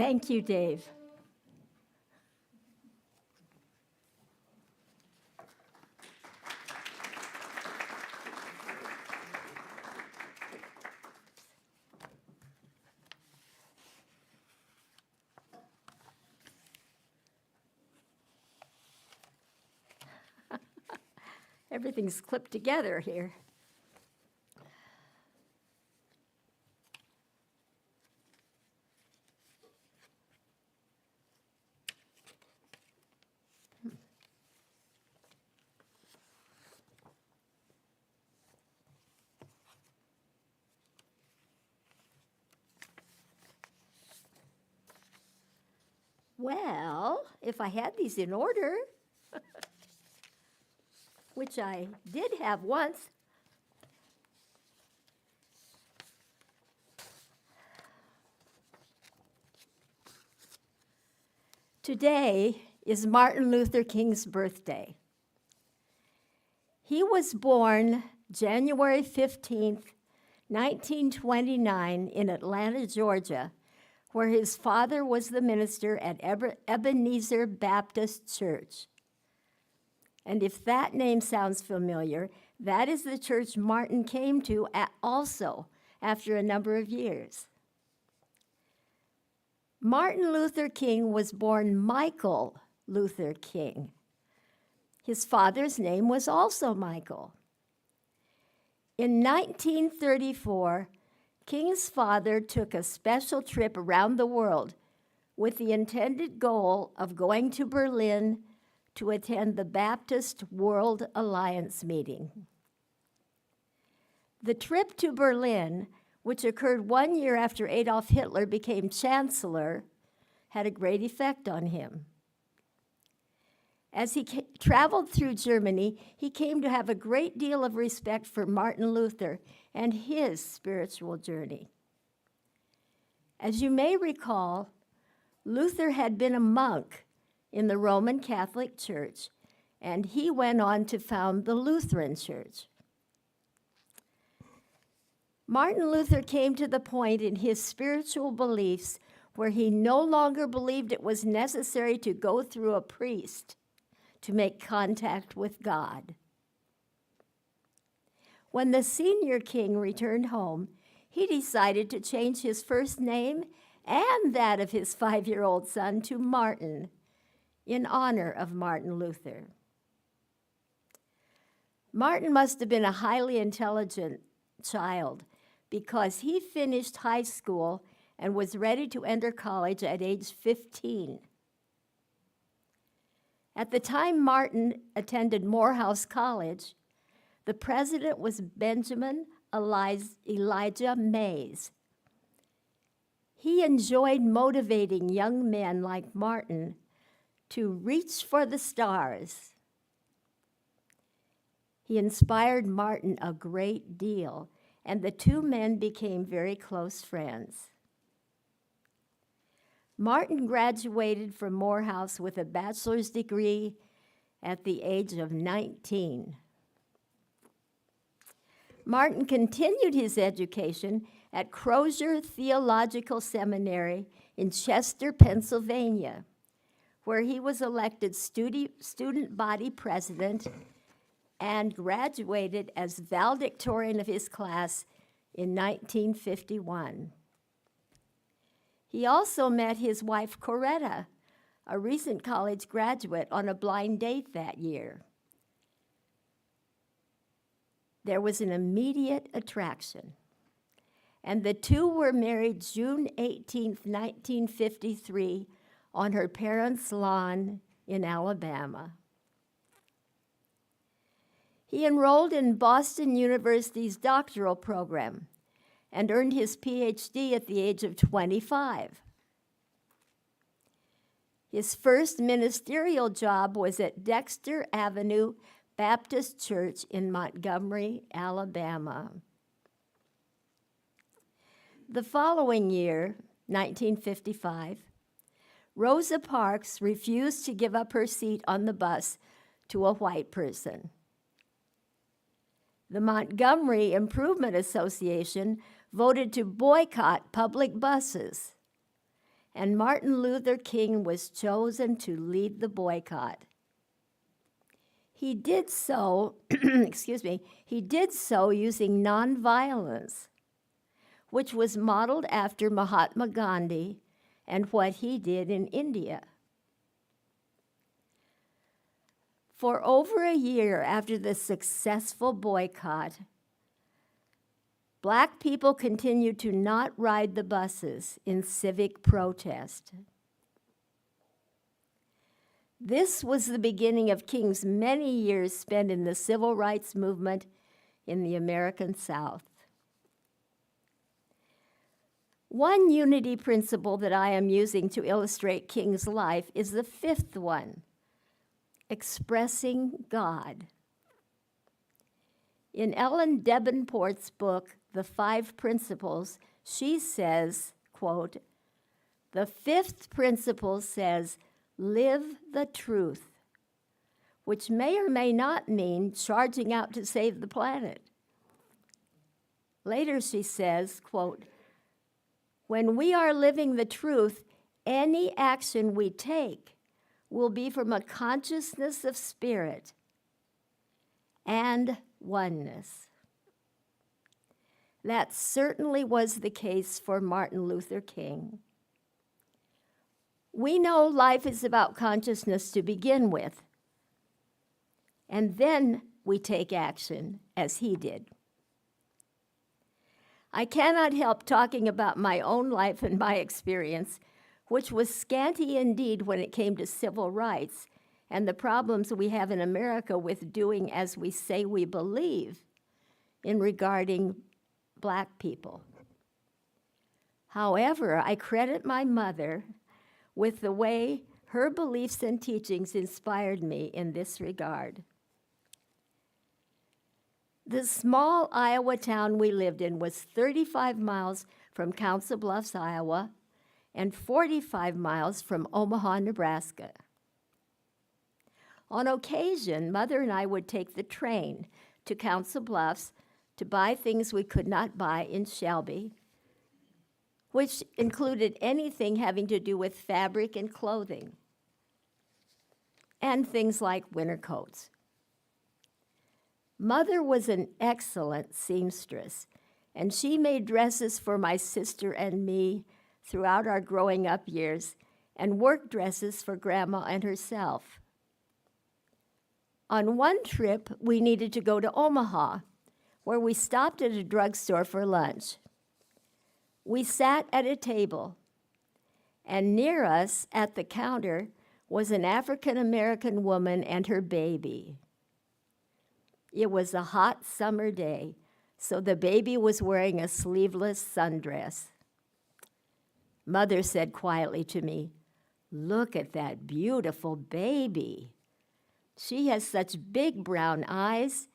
Thank you, Dave. Everything's clipped together here. Well, if I had these in order, which I did have once, today is Martin Luther King's birthday. He was born January 15th, 1929 in Atlanta, Georgia, where his father was the minister at Ebenezer Baptist Church. And if that name sounds familiar, that is the church Martin came to also after a number of years. Martin Luther King was born Michael Luther King. His father's name was also Michael. In 1934, King's father took a special trip around the world with the intended goal of going to Berlin to attend the Baptist World Alliance meeting. The trip to Berlin, which occurred 1 year after Adolf Hitler became chancellor, had a great effect on him. As he traveled through Germany, he came to have a great deal of respect for Martin Luther and his spiritual journey. As you may recall, Luther had been a monk in the Roman Catholic Church, and he went on to found the Lutheran Church. Martin Luther came to the point in his spiritual beliefs where he no longer believed it was necessary to go through a priest to make contact with God. When the senior king returned home, he decided to change his first name and that of his 5-year-old son to Martin, in honor of Martin Luther. Martin must have been a highly intelligent child because he finished high school and was ready to enter college at age 15. At the time Martin attended Morehouse College, the president was Benjamin Elijah Mays. He enjoyed motivating young men like Martin to reach for the stars. He inspired Martin a great deal, and the two men became very close friends. Martin graduated from Morehouse with a bachelor's degree at the age of 19. Martin continued his education at Crozier Theological Seminary in Chester, Pennsylvania, where he was elected student body president and graduated as valedictorian of his class in 1951. He also met his wife, Coretta, a recent college graduate, on a blind date that year. There was an immediate attraction, and the two were married June 18, 1953, on her parents' lawn in Alabama. He enrolled in Boston University's doctoral program and earned his PhD at the age of 25. His first ministerial job was at Dexter Avenue Baptist Church in Montgomery, Alabama. The following year, 1955, Rosa Parks refused to give up her seat on the bus to a white person. The Montgomery Improvement Association voted to boycott public buses, and Martin Luther King was chosen to lead the boycott. He did so, he did so using nonviolence, which was modeled after Mahatma Gandhi and what he did in India. For over a year after the successful boycott, Black people continued to not ride the buses in civic protest. This was the beginning of King's many years spent in the civil rights movement in the American South. One unity principle that I am using to illustrate King's life is the fifth one: expressing God. In Ellen Davenport's book, The 5 Principles, she says, quote, "The fifth principle says, live the truth," which may or may not mean charging out to save the planet. Later she says, quote, "When we are living the truth, any action we take will be from a consciousness of spirit and oneness." That certainly was the case for Martin Luther King. We know life is about consciousness to begin with, and then we take action, as he did. I cannot help talking about my own life and my experience, which was scanty indeed when it came to civil rights and the problems we have in America with doing as we say we believe in regarding Black people. However, I credit my mother with the way her beliefs and teachings inspired me in this regard. The small Iowa town we lived in was 35 miles from Council Bluffs, Iowa, and 45 miles from Omaha, Nebraska. On occasion, Mother and I would take the train to Council Bluffs to buy things we could not buy in Shelby, which included anything having to do with fabric and clothing, and things like winter coats. Mother was an excellent seamstress, and she made dresses for my sister and me throughout our growing up years, and work dresses for Grandma and herself. On one trip, we needed to go to Omaha, where we stopped at a drugstore for lunch. We sat at a table, and near us at the counter was an African-American woman and her baby. It was a hot summer day, so the baby was wearing a sleeveless sundress. Mother said quietly to me, "Look at that beautiful baby. She has such big brown eyes,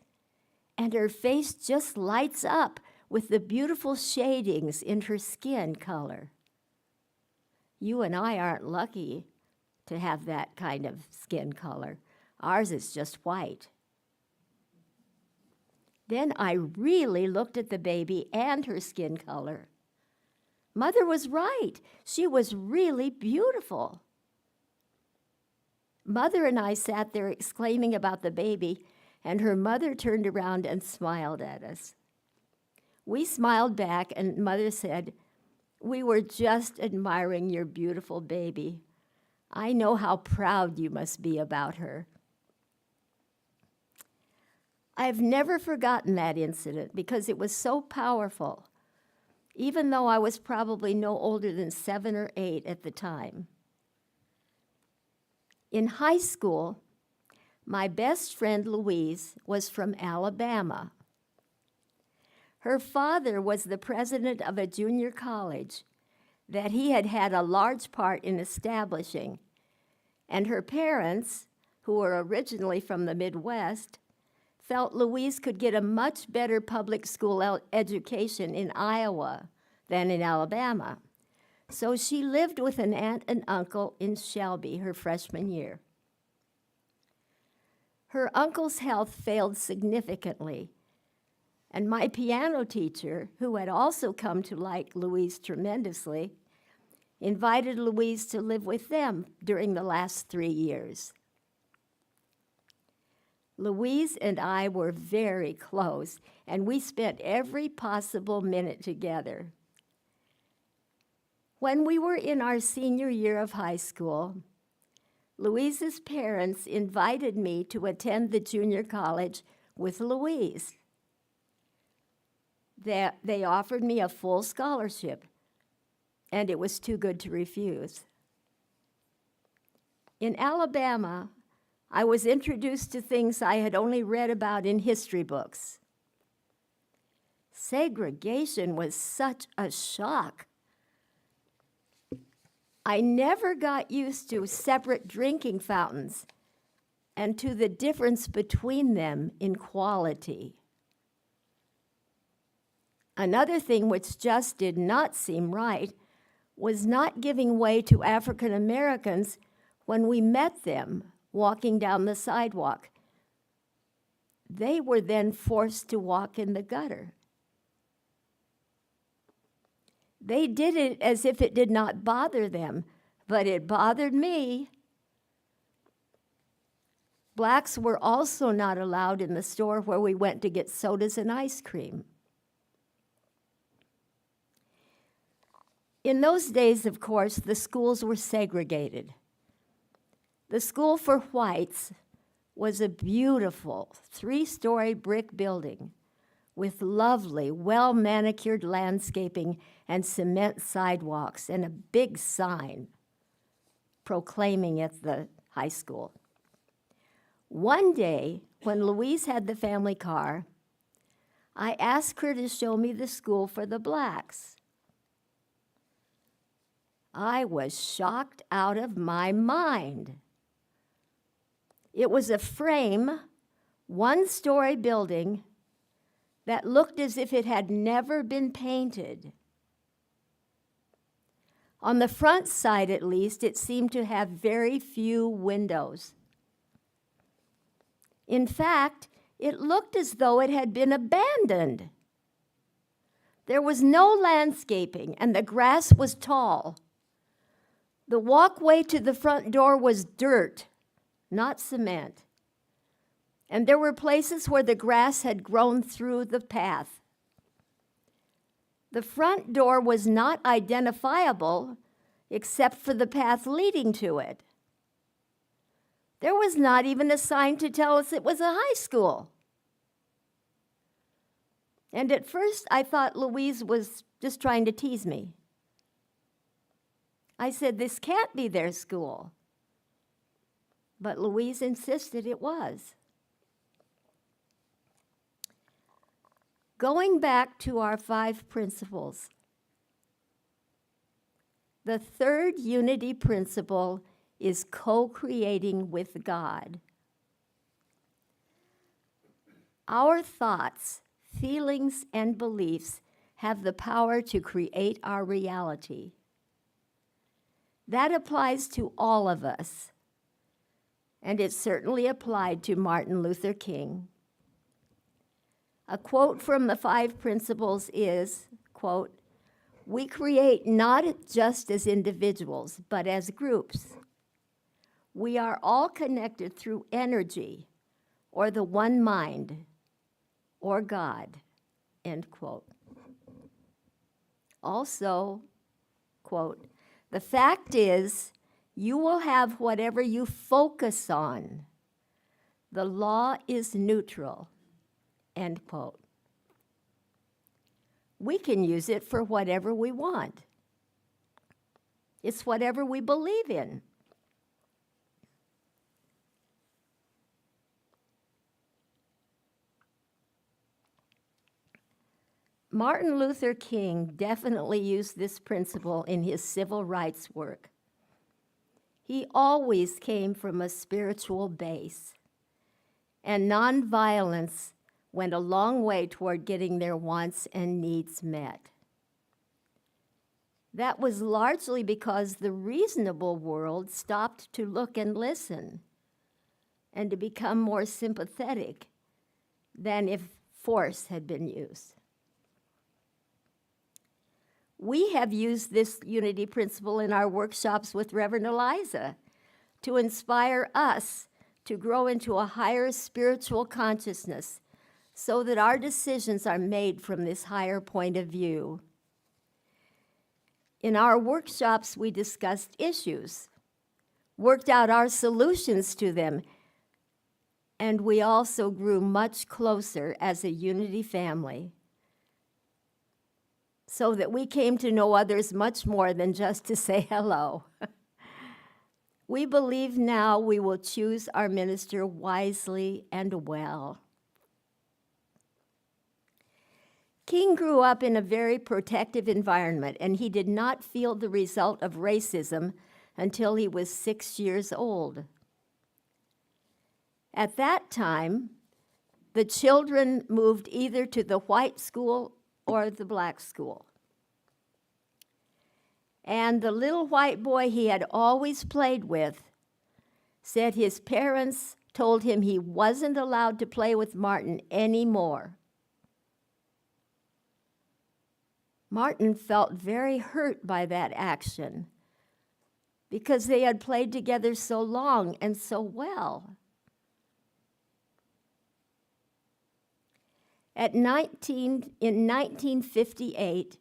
and her face just lights up with the beautiful shadings in her skin color. You and I aren't lucky to have that kind of skin color. Ours is just white." Then I really looked at the baby and her skin color. Mother was right. She was really beautiful. Mother and I sat there exclaiming about the baby, and her mother turned around and smiled at us. We smiled back, and Mother said, "We were just admiring your beautiful baby. I know how proud you must be about her." I've never forgotten that incident because it was so powerful, even though I was probably no older than 7 or 8 at the time. In high school, my best friend Louise was from Alabama. Her father was the president of a junior college that he had had a large part in establishing, and her parents, who were originally from the Midwest, felt Louise could get a much better public school education in Iowa than in Alabama. So she lived with an aunt and uncle in Shelby her freshman year. Her uncle's health failed significantly, and my piano teacher, who had also come to like Louise tremendously, invited Louise to live with them during the last 3 years. Louise and I were very close, and we spent every possible minute together. When we were in our senior year of high school, Louise's parents invited me to attend the junior college with Louise. They offered me a full scholarship, and it was too good to refuse. In Alabama, I was introduced to things I had only read about in history books. Segregation was such a shock. I never got used to separate drinking fountains and to the difference between them in quality. Another thing which just did not seem right was not giving way to African Americans when we met them walking down the sidewalk. They were then forced to walk in the gutter. They did it as if it did not bother them, but it bothered me. Blacks were also not allowed in the store where we went to get sodas and ice cream. In those days, of course, the schools were segregated. The school for whites was a beautiful 3-story brick building with lovely, well-manicured landscaping and cement sidewalks and a big sign proclaiming it the high school. One day, when Louise had the family car, I asked her to show me the school for the blacks. I was shocked out of my mind. It was a frame, 1-story building that looked as if it had never been painted. On the front side, at least, it seemed to have very few windows. In fact, it looked as though it had been abandoned. There was no landscaping, and the grass was tall. The walkway to the front door was dirt, not cement. And there were places where the grass had grown through the path. The front door was not identifiable except for the path leading to it. There was not even a sign to tell us it was a high school. And at first, I thought Louise was just trying to tease me. I said, "This can't be their school." But Louise insisted it was. Going back to our 5 principles, the third unity principle is co-creating with God. Our thoughts, feelings, and beliefs have the power to create our reality. That applies to all of us, and it certainly applied to Martin Luther King. A quote from the 5 principles is, quote, "We create not just as individuals, but as groups. We are all connected through energy, or the one mind, or God," end quote. Also, quote, "The fact is, you will have whatever you focus on. The law is neutral," end quote. We can use it for whatever we want. It's whatever we believe in. Martin Luther King definitely used this principle in his civil rights work. He always came from a spiritual base, and nonviolence went a long way toward getting their wants and needs met. That was largely because the reasonable world stopped to look and listen and to become more sympathetic than if force had been used. We have used this unity principle in our workshops with Reverend Eliza to inspire us to grow into a higher spiritual consciousness so that our decisions are made from this higher point of view. In our workshops, we discussed issues, worked out our solutions to them, and we also grew much closer as a unity family, so that we came to know others much more than just to say hello. We believe now we will choose our minister wisely and well. King grew up in a very protective environment, and he did not feel the result of racism until he was 6 years old. At that time, the children moved either to the white school or the black school. And the little white boy he had always played with said his parents told him he wasn't allowed to play with Martin anymore. Martin felt very hurt by that action because they had played together so long and so well. In 1958,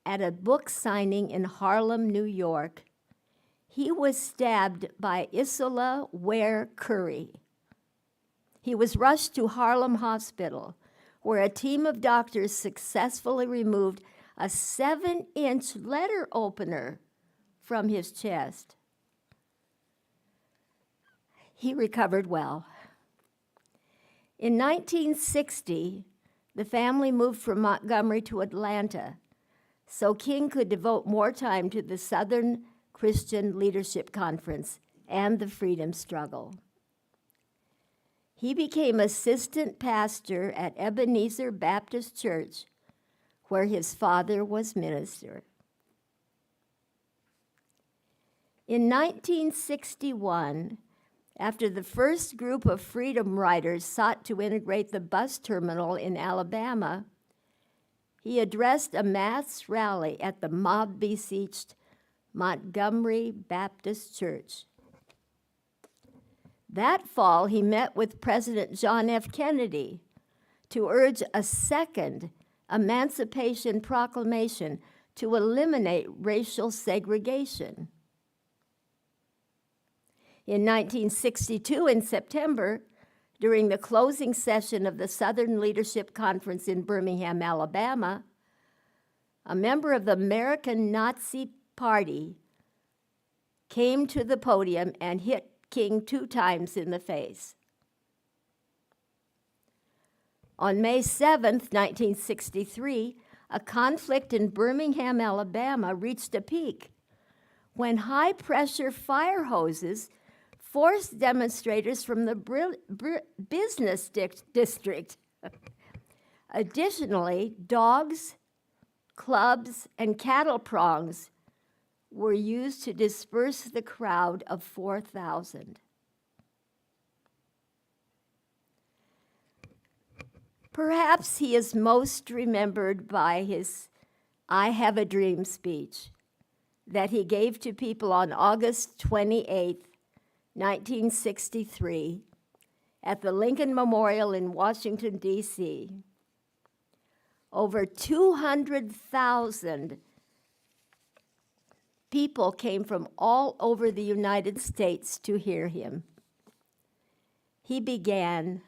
at a book signing in Harlem, New York, he was stabbed by Isola Ware Curry. He was rushed to Harlem Hospital, where a team of doctors successfully removed a 7-inch letter opener from his chest. He recovered well. In 1960, the family moved from Montgomery to Atlanta, so King could devote more time to the Southern Christian Leadership Conference and the freedom struggle. He became assistant pastor at Ebenezer Baptist Church, where his father was minister. In 1961, after the first group of freedom riders sought to integrate the bus terminal in Alabama, he addressed a mass rally at the mob-besieged Montgomery Baptist Church. That fall, he met with President John F. Kennedy to urge a second Emancipation Proclamation to eliminate racial segregation. In 1962, in September, during the closing session of the Southern Leadership Conference in Birmingham, Alabama, a member of the American Nazi Party came to the podium and hit King 2 times in the face. On May 7, 1963, a conflict in Birmingham, Alabama reached a peak when high-pressure fire hoses forced demonstrators from the business district. Additionally, dogs, clubs, and cattle prongs were used to disperse the crowd of 4,000. Perhaps he is most remembered by his "I Have a Dream" speech that he gave to people on August 28, 1963, at the Lincoln Memorial in Washington, D.C. Over 200,000 people came from all over the United States to hear him. He began,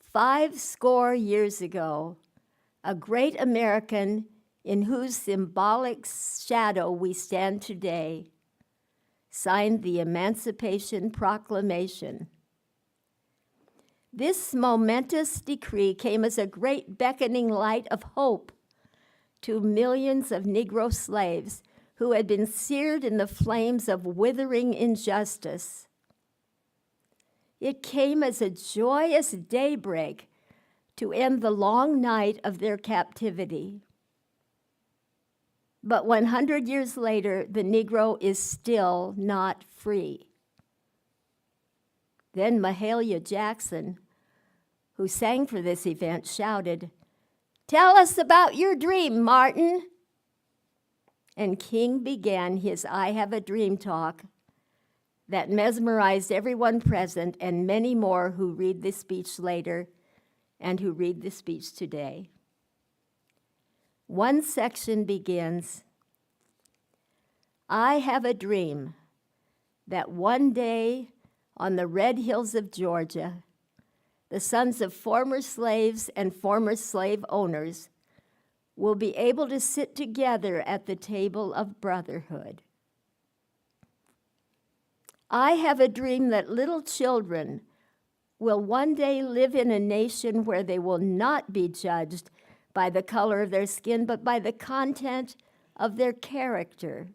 "50 years ago, a great American in whose symbolic shadow we stand today signed the Emancipation Proclamation. This momentous decree came as a great beckoning light of hope to millions of Negro slaves who had been seared in the flames of withering injustice. It came as a joyous daybreak to end the long night of their captivity. But 100 years later, the Negro is still not free." Then Mahalia Jackson, who sang for this event, shouted, Tell us about your dream, Martin. And King began his I Have a Dream talk that mesmerized everyone present and many more who read this speech later and who read the speech today. One section begins, I have a dream that one day on the red hills of Georgia, the sons of former slaves and former slave owners will be able to sit together at the table of brotherhood. I have a dream that little children will one day live in a nation where they will not be judged by the color of their skin, but by the content of their character.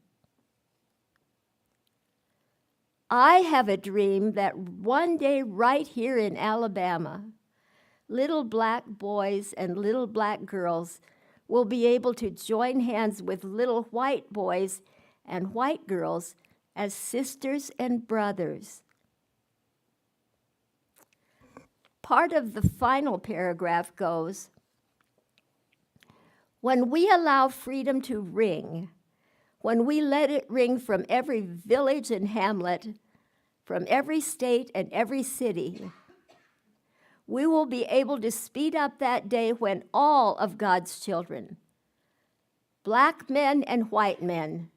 I have a dream that one day right here in Alabama, little black boys and little black girls will be able to join hands with little white boys and white girls as sisters and brothers. Part of the final paragraph goes, when we allow freedom to ring, when we let it ring from every village and hamlet, from every state and every city, we will be able to speed up that day when all of God's children, black men and white men,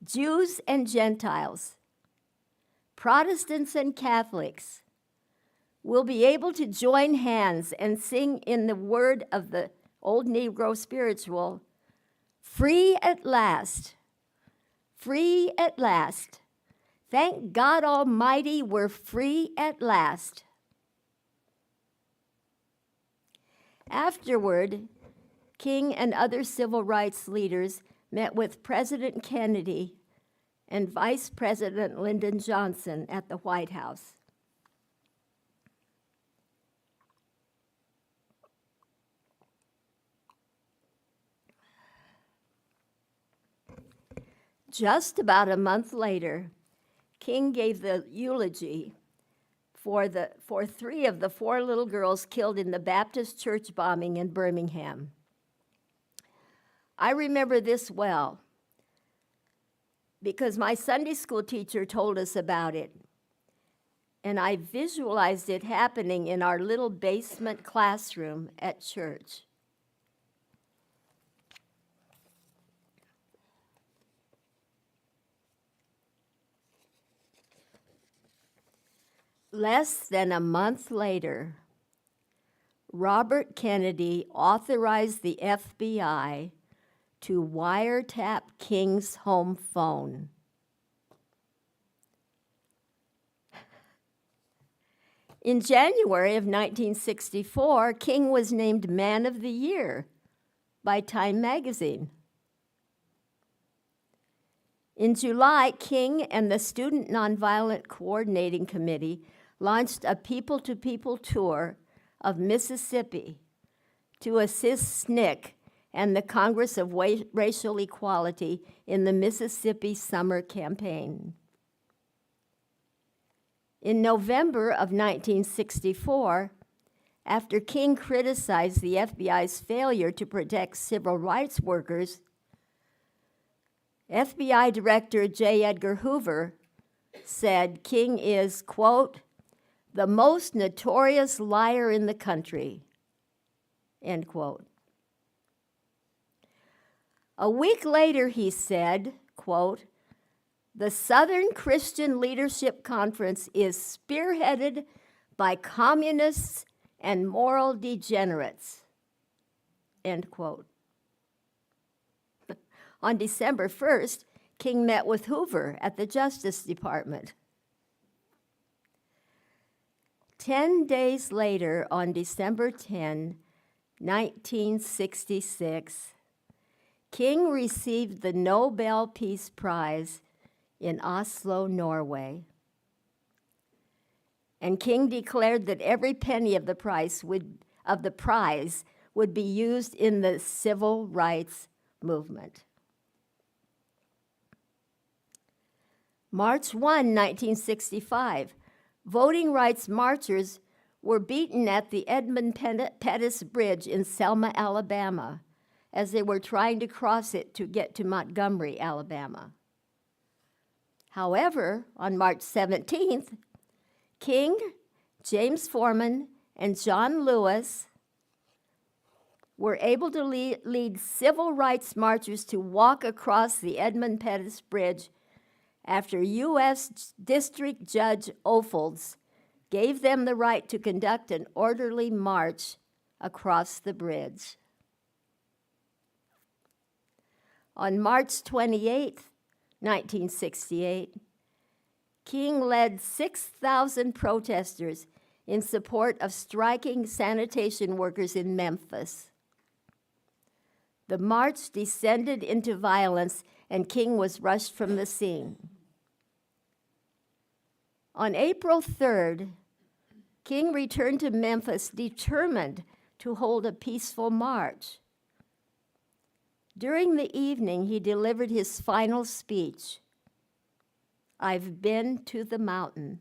Jews and Gentiles, Protestants and Catholics, will be able to join hands and sing in the word of the old Negro spiritual, free at last, free at last. Thank God Almighty, we're free at last. Afterward, King and other civil rights leaders met with President Kennedy and Vice President Lyndon Johnson at the White House. Just about a month later, King gave the eulogy for 3 of the 4 little girls killed in the Baptist church bombing in Birmingham. I remember this well because my Sunday school teacher told us about it, and I visualized it happening in our little basement classroom at church. Less than a month later, Robert Kennedy authorized the FBI to wiretap King's home phone. In January of 1964, King was named Man of the Year by Time magazine. In July, King and the Student Nonviolent Coordinating Committee launched a people-to-people tour of Mississippi to assist SNCC and the Congress of Racial Equality in the Mississippi Summer Campaign. In November of 1964, after King criticized the FBI's failure to protect civil rights workers, FBI Director J. Edgar Hoover said King is, quote, the most notorious liar in the country, end quote. A week later, he said, quote, the Southern Christian Leadership Conference is spearheaded by communists and moral degenerates, end quote. On December 1st, King met with Hoover at the Justice Department. 10 days later, on December 10, 1966, King received the Nobel Peace Prize in Oslo, Norway. And King declared that every penny of the prize would be used in the civil rights movement. March 1, 1965, voting rights marchers were beaten at the Edmund Pettus Bridge in Selma, Alabama, as they were trying to cross it to get to Montgomery, Alabama. However, on March 17th, King, James Foreman, and John Lewis were able to lead civil rights marchers to walk across the Edmund Pettus Bridge after U.S. District Judge Opholds gave them the right to conduct an orderly march across the bridge. On March 28, 1968, King led 6,000 protesters in support of striking sanitation workers in Memphis. The march descended into violence, and King was rushed from the scene. On April 3rd, King returned to Memphis determined to hold a peaceful march. During the evening, he delivered his final speech, "I've been to the mountain."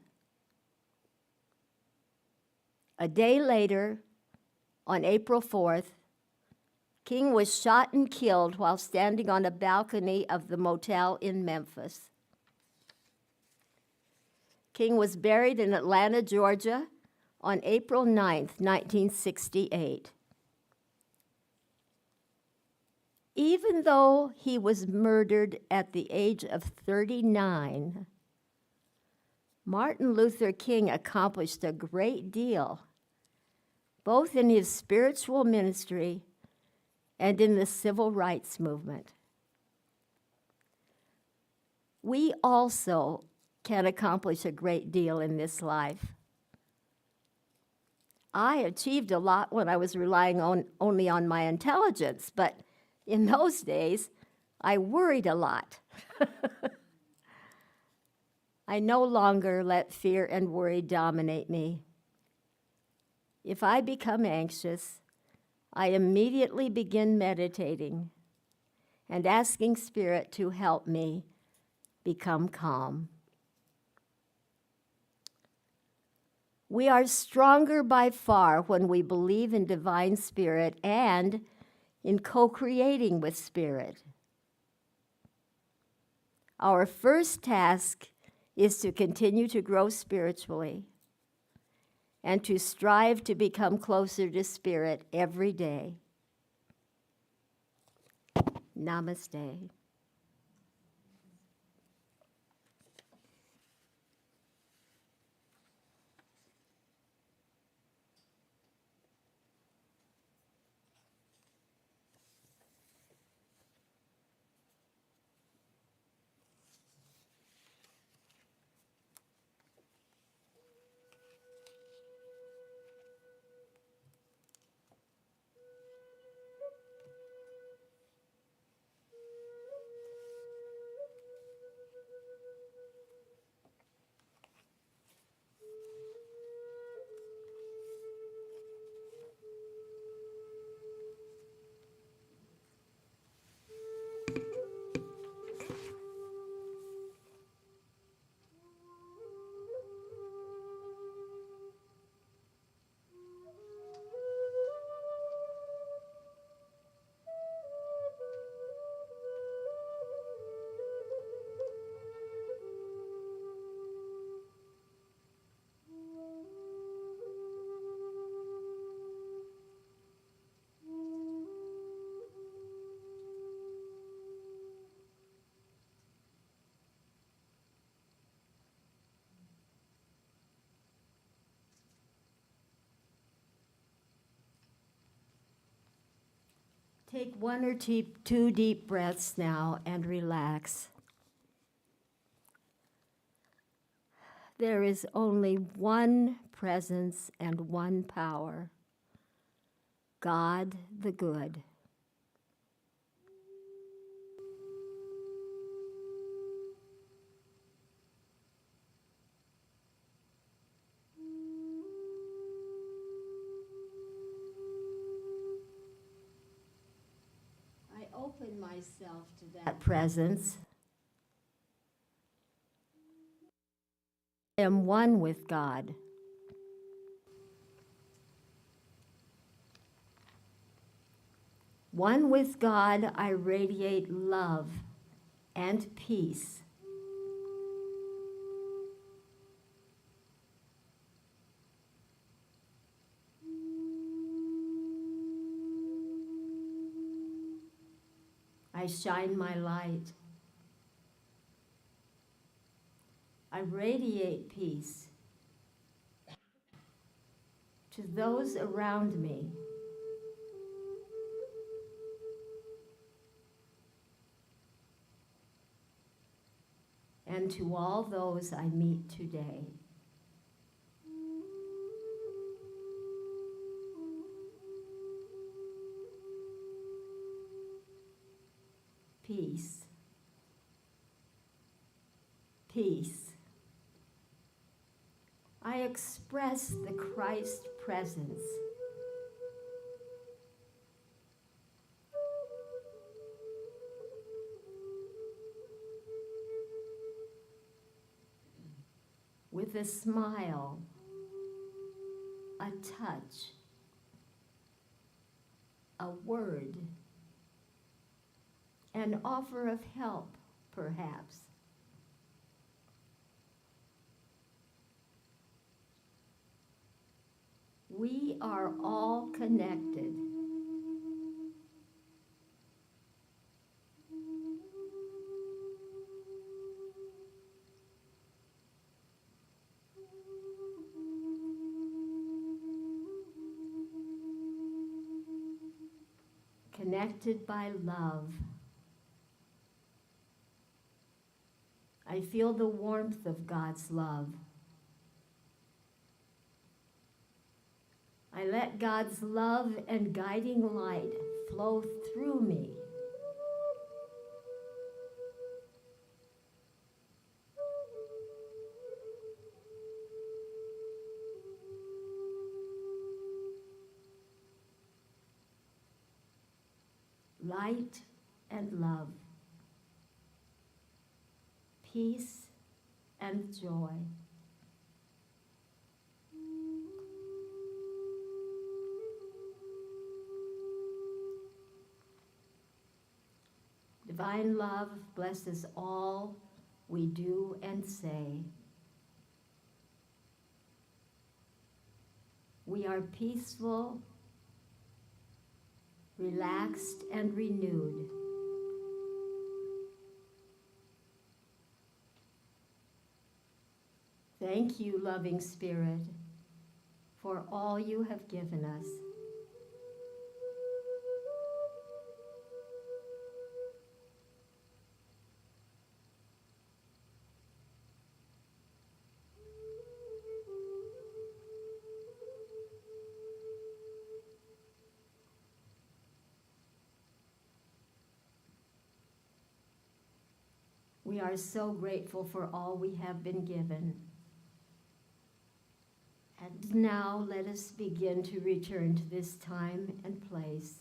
A day later, on April 4th, King was shot and killed while standing on a balcony of the motel in Memphis. King was buried in Atlanta, Georgia, on April 9th, 1968. Even though he was murdered at the age of 39, Martin Luther King accomplished a great deal, both in his spiritual ministry and in the civil rights movement. We also can accomplish a great deal in this life. I achieved a lot when I was relying only on my intelligence, but in those days, I worried a lot. I no longer let fear and worry dominate me. If I become anxious, I immediately begin meditating and asking Spirit to help me become calm. We are stronger by far when we believe in divine Spirit and in co-creating with Spirit. Our first task is to continue to grow spiritually and to strive to become closer to Spirit every day. Namaste. Take one or two deep breaths now and relax. There is only one presence and one power, God the Good. I open myself to that presence. I am one with God. One with God, I radiate love and peace. I shine my light. I radiate peace to those around me. And to all those I meet today. Peace. Peace. I express the Christ presence. With a smile, a touch, a word, an offer of help, perhaps. We are all connected. Connected by love. I feel the warmth of God's love. I let God's love and guiding light flow through me. Light and love, peace and joy. Divine love blesses all we do and say. We are peaceful, relaxed, and renewed. Thank you, loving Spirit, for all you have given us. We are so grateful for all we have been given. And now let us begin to return to this time and place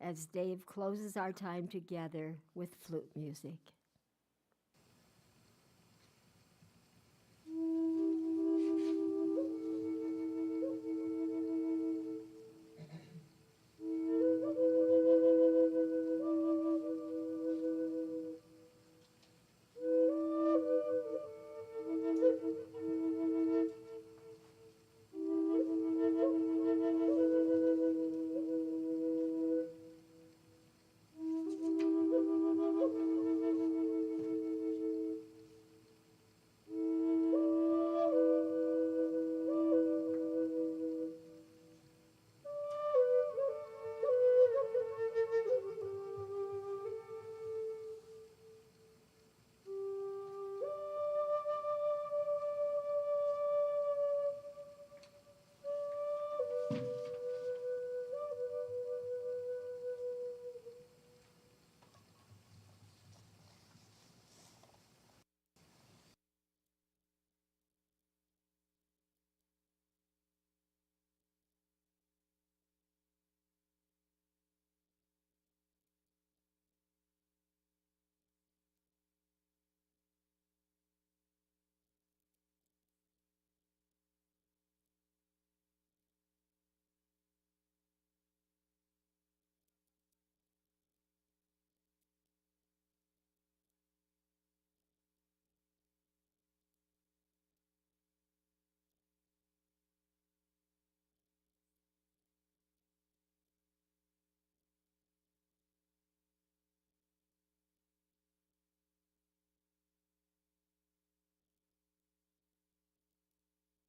as Dave closes our time together with flute music.